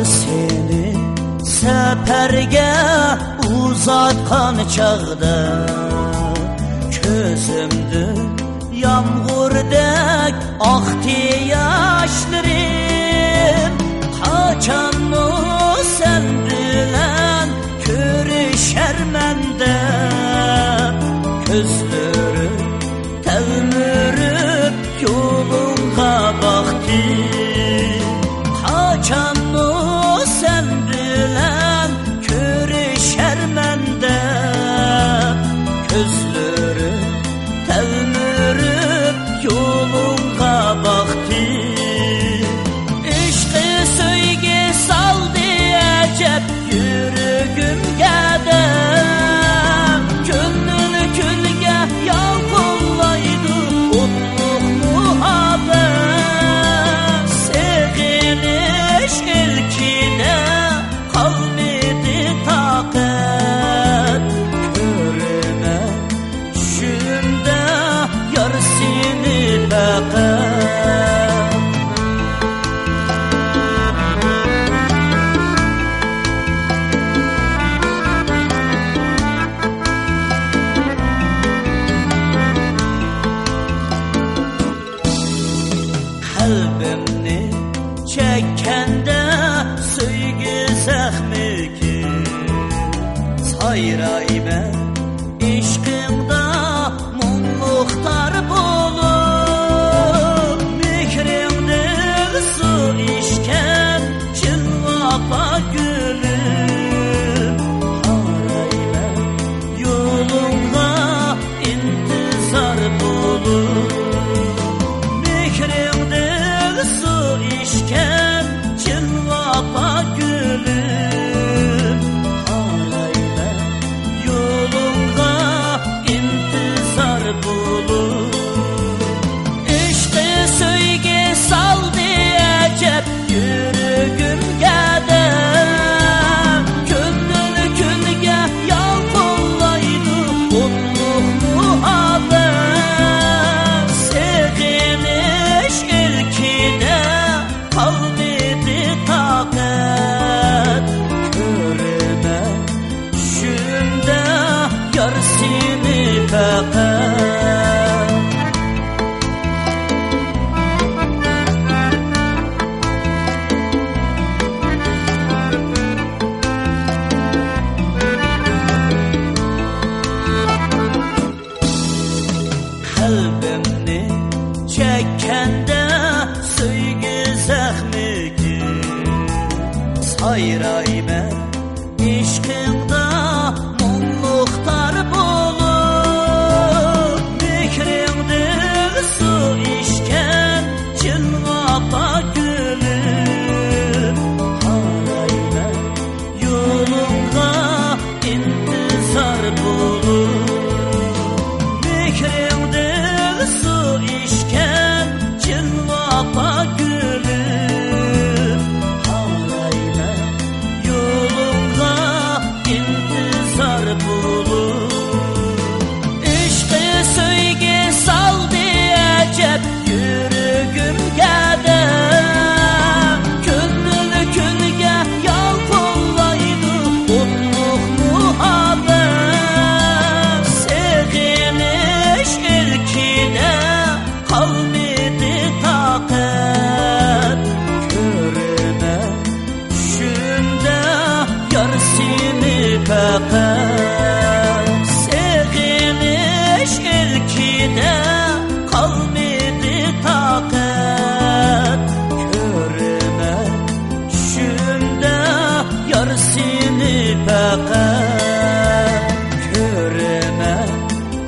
seni seperge uzatkan çağda közümdü yağmurdek aktı yaşlarım. Kaçanmı sen bilen körüşer mende közleri telmürüp yolunga baktı. Kaçanmı sen bilen körüşer mende közleri telmürüp yolunga baktı. İşte söyle sal diyecek yüreğimge de gönlünü külge yalpollaydı otluk muhabbet. Seviniş ilkine kalmadı takat. Körüme düşümde yar seni fakat. Kalbimni çekkende söygü zahmi ki sayrayme işkimda mumluktar bulup mihrimde su işken çınlapa gülüm. Harayme yolunga intizar bulup su işken çınlapa gülüm. Harayla yolunga intizar bulur. İşte söyle sal diyecek yüreğimge de gönlünü külge yalpollaydı otluk muhabbet. Seviniş ilkine kalmadı takat. Körüme düşümde yar seni fakat. Kalbimni çekkende söygü zahmi ki sayrayme işkimda mumluktar bulup mihrimde su işken çınlapa gülüm. Harayla yolunga intizar bulur. Mihrimde su işken çınlapa gülüm. Harayla yolunga intizar bulur. İşte söyle sal diyecek yüreğimge de gönlünü külge yalpollaydı otluk muhabbet. Seviniş ilkine kalmadı takat. Körüme düşümde yar seni fakat. Seviniş ilkine kalmadı takat. Körüme düşümde yar seni fakat. Körüme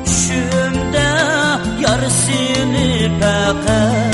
düşümde yar seni fakat.